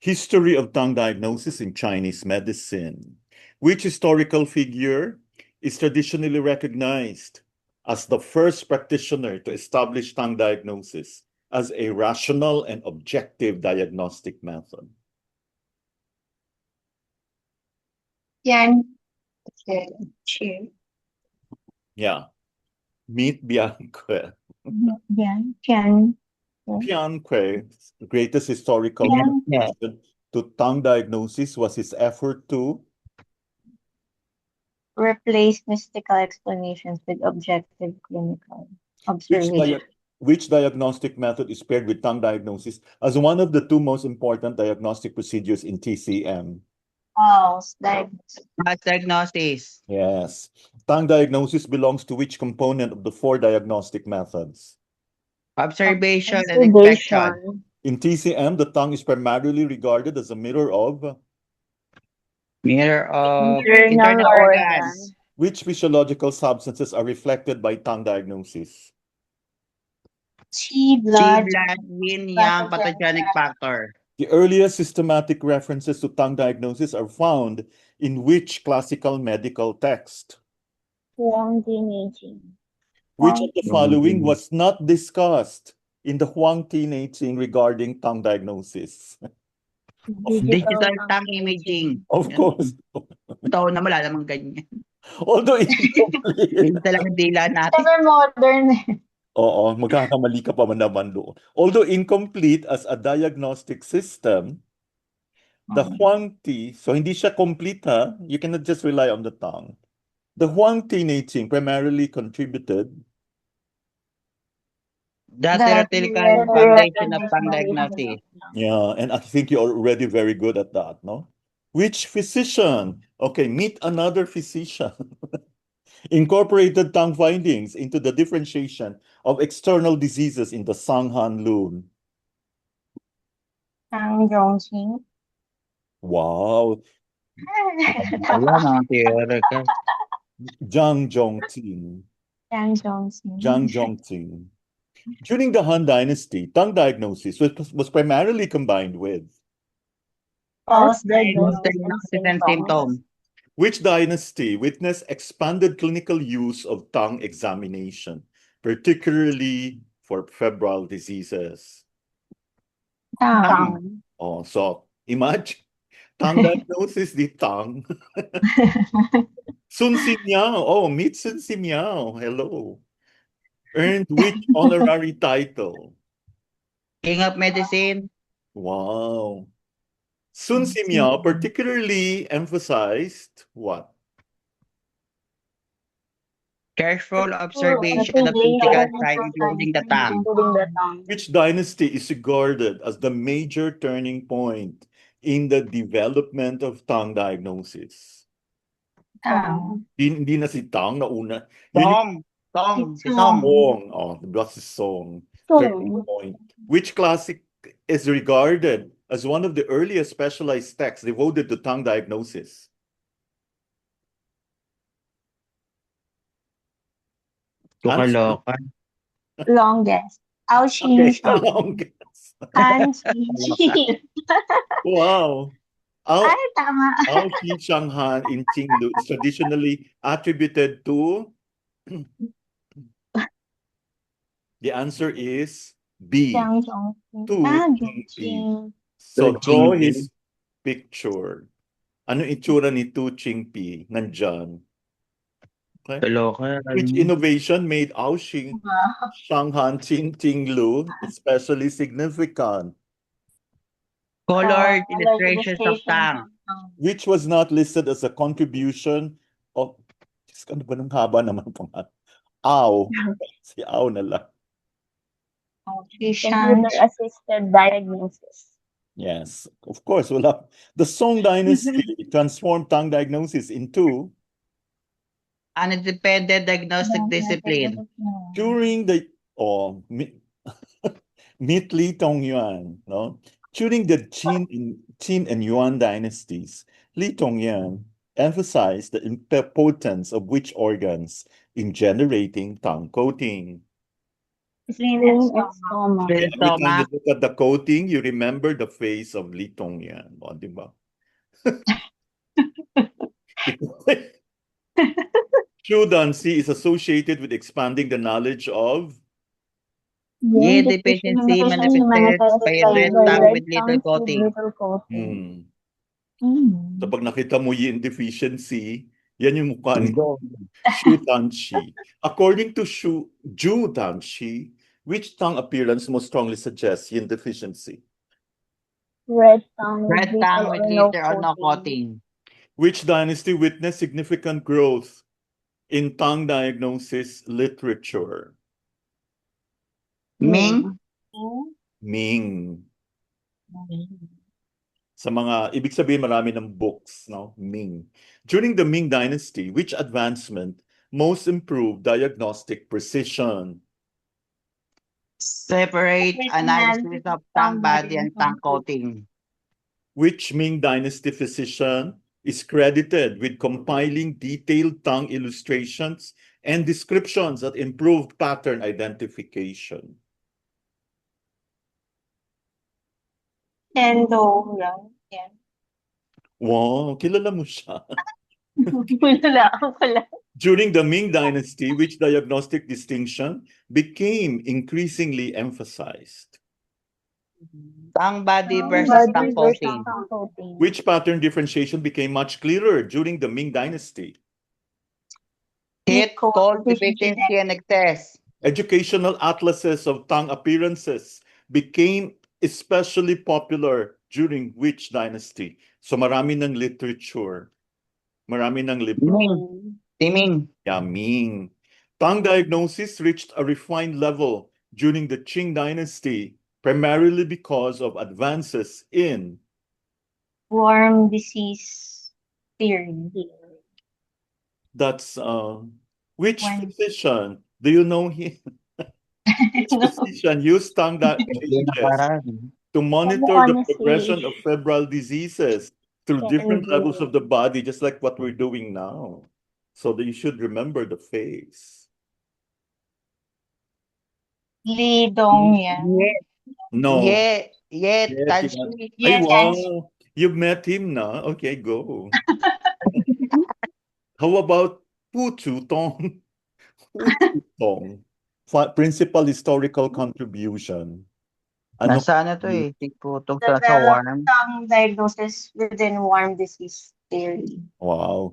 History of tongue diagnosis in Chinese medicine. Which historical figure is traditionally recognized as the first practitioner to establish tongue diagnosis as a rational and objective diagnostic method? Yan. Chu. Yeah. Meet Bianque. Yan. Yan. Bianque, the greatest historical Yan. contribution to tongue diagnosis was his effort to Replace mystical explanations with objective clinical which, observation. which diagnostic method is paired with tongue diagnosis as one of the two most important diagnostic procedures in TCM? False diagnosis. Mass diagnosis. Yes. Tongue diagnosis belongs to which component of the four diagnostic methods? Observation and inspection. In TCM, the tongue is primarily regarded as a mirror of Mirror of Internal internal organs. which physiological substances are reflected by tongue diagnosis? Qi Qi, blood. blood, yin, yang, pathogenic factor. The earliest systematic references to tongue diagnosis are found in which classical medical text? Huang Dinaging. Which of the following was not discussed in the Huang Tinei regarding tongue diagnosis? Digital tongue imaging. Of course. Taon na wala namang ganyan. Although incomplete. Yun talaga dila natin. Ever modern. Oo, magkakamali ka pa man naman doon. Although incomplete as a diagnostic system, the Huang Ti, so hindi siya complete ha, you cannot just rely on the tongue. The Huang Tinei primarily contributed The theoretical foundation of tongue diagnosis. Yeah, and I think you're already very good at that, no? Which physician? Okay, meet another physician. Incorporated tongue findings into the differentiation of external diseases in the Sanghan Lun. Tang Zhongqing. Wow. Wala mga theoretical. Zhang Zhongqing. Tang Zhongqing. Zhang Zhongqing. During the Han Dynasty, tongue diagnosis was primarily combined with False Diagnosis diagnosis and symptoms. which dynasty witnessed expanded clinical use of tongue examination, particularly for febrile diseases? Tang. Oh, so imagine tongue diagnosis the tongue. Sun Si Miao. Oh, meet Sun Si Miao. Hello. Earned which honorary title? King of medicine. Wow. Sun Si Miao particularly emphasized what? Careful observation of physical signs, including the tongue. Which dynasty is regarded as the major turning point in the development of tongue diagnosis? Tang. Hindi na si Tang na una. Song. Si Song. Song. Oh, that's the song. Turning point. Which classic is regarded as one of the earliest specialized texts devoted to tongue diagnosis? Tukaloka. Longest. Ao Okay, Xing longest. Han Qi. Wow. Ay, tama. Ao Qi Shanghan in Qinglu is traditionally attributed to. The answer is B. Jiang Zhongqing. To Zhongqing. So To draw Qingpi. his picture. Ano itsura ni Tu Qingpi? Nandyan. Okay. Tukaloka. Which innovation made Ao Xing Shanghan Qinglu especially significant? Colored illustrations of tongue. Which was not listed as a contribution of. Ano ba nung haba naman pangalan? Ao. Si Ao na lang. Computer-assisted diagnosis. Yes, of course. Well, the Song Dynasty transformed tongue diagnosis into An independent diagnostic discipline. during the Meet Li Tongyuan, no? During the Qin and Yuan dynasties, Li Tongyuan emphasized the importance of which organs in generating tongue coating? Spleen and stomach. Okay, every time Stomach. you look at the coating, you remember the face of Li Tongyan. O, di ba? True Dancy is associated with expanding the knowledge of Ye deficiency manifests by red tongue with little coating. hmm. Mm. So pag nakita mo yin deficiency, yan yung mukha ni Go. Shu Danshi. According to Ju Danshi, which tongue appearance most strongly suggests yin deficiency? Red tongue with Red tongue with little glitter or no coating. Which dynasty witnessed significant growth in tongue diagnosis literature? Ming. Ming. Sa mga, ibig sabihin marami ng books, no? Ming. During the Ming Dynasty, which advancement most improved diagnostic precision? Separate analysis of tongue body and tongue coating. Which Ming Dynasty physician is credited with compiling detailed tongue illustrations and descriptions that improved pattern identification? Endo lang. Yan. Wow, kilala mo siya. Wala pala. During the Ming Dynasty, which diagnostic distinction became increasingly emphasized? Tongue body versus tongue coating. Which pattern differentiation became much clearer during the Ming Dynasty? Heat, cold, deficiency, and excess. Educational atlases of tongue appearances became especially popular during which dynasty? So marami ng literature. Marami ng libro. Ming. Timing. Yeah, Ming. Tongue diagnosis reached a refined level during the Qing dynasty, primarily because of advances in Worm disease theory. that's which When- physician do you know him? Which physician used tongue changes to monitor the honestly. progression of febrile diseases through different Andrew. levels of the body, just like what we're doing now. So that you should remember the face. Li Dongyan. No. Yeah. Yeah. Yes, Touch you me. Ay, Yes, wow. You've met him na. Okay, go. How about Pu Tong? Pu Tong. Principal historical contribution. Ano? Nasa ano to eh? Tigputog sa Developed worm. tongue diagnosis within worm disease theory. Wow.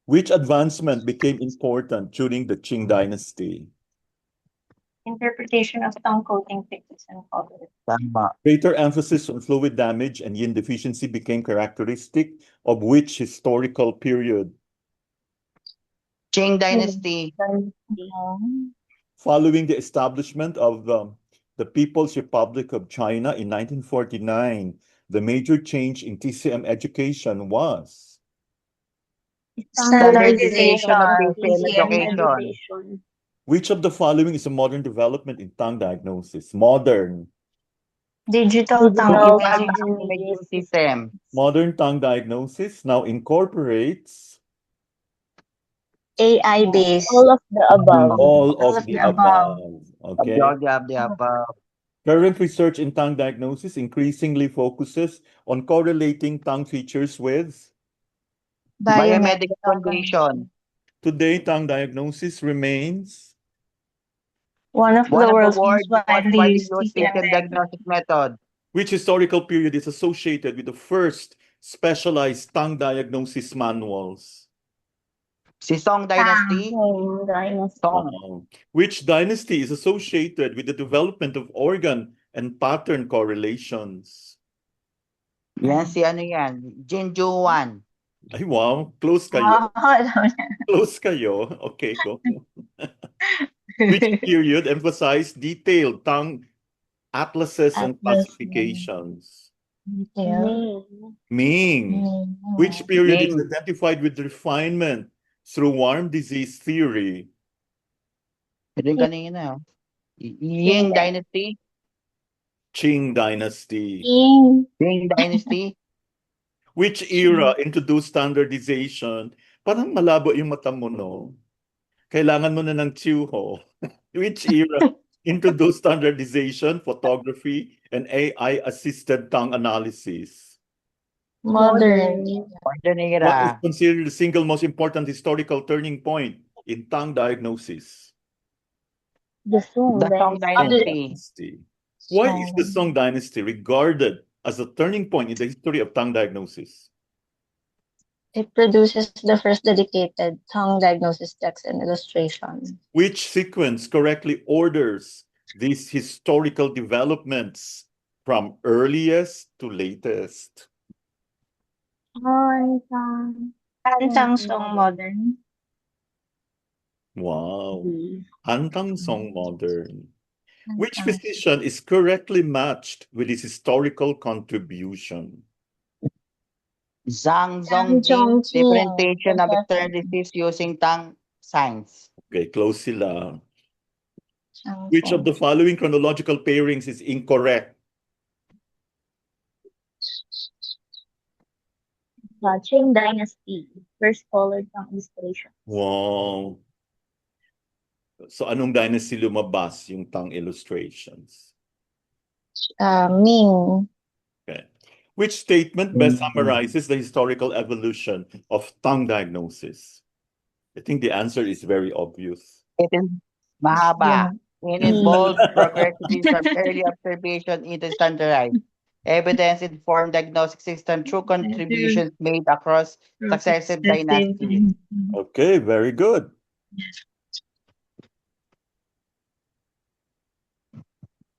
Which advancement became important during the Qing dynasty? Interpretation of tongue coating thickness and color. Tama. Greater emphasis on fluid damage and yin deficiency became characteristic of which historical period? Qing Dynasty. Following the establishment of the People's Republic of China in 1949, the major change in TCM education was Standardization of TCM TCM education. which of the following is a modern development in tongue diagnosis? Modern Digital tongue Imaging system. modern tongue diagnosis now incorporates AI based. All of the above. all of the above. Okay. The above. Current research in tongue diagnosis increasingly focuses on correlating tongue features with Biomedical condition. today tongue diagnosis remains One of One the of world's the most world's widely widely used used TCM TCM diagnostic method. which historical period is associated with the first specialized tongue diagnosis manuals? Si Song Dynasty. Song. Which dynasty is associated with the development of organ and pattern correlations? Yan si ano yan. Jinjuan. Ay, wow. Close kayo. Close kayo. Okay, go. Which period emphasized detailed tongue atlases and classifications? Ming. Which period is Ming. identified with refinement through worm disease theory? Ito yung kanina. Ying Dynasty. Qing Dynasty. Ying Dynasty. Which era introduced standardization? Parang malabo yung mata mo, no? Kailangan mo na ng Chiuho. Which era introduced standardization, photography, and AI-assisted tongue analysis? Modern. Modern What is era. considered the single most important historical turning point in tongue diagnosis? The Song The Song Dynasty. Dynasty. Why is the Song Dynasty regarded as a turning point in the history of tongue diagnosis? It produces the first dedicated tongue diagnosis text and illustration. Which sequence correctly orders these historical developments from earliest to latest? Hantang Song Modern. Wow. Hantang Song Modern. Which Hantang. physician is correctly matched with his historical contribution? Zhang Zhang Zongjing, Zhongqing. differentiation of external disease using tongue signs. Okay, close sila. Zhang Which of the following chronological pairings is incorrect? Qing Dynasty. First colored tongue illustration. Wow. So anong dynasty lumabas yung tongue illustrations? Ming. Okay. Which statement best summarizes the historical evolution of tongue diagnosis? I think the answer is very obvious. It is mahaba. Yun. It involves progressively from early observation into standardized evidence-informed diagnostic system through contributions made across successive dynasties. Okay, very good.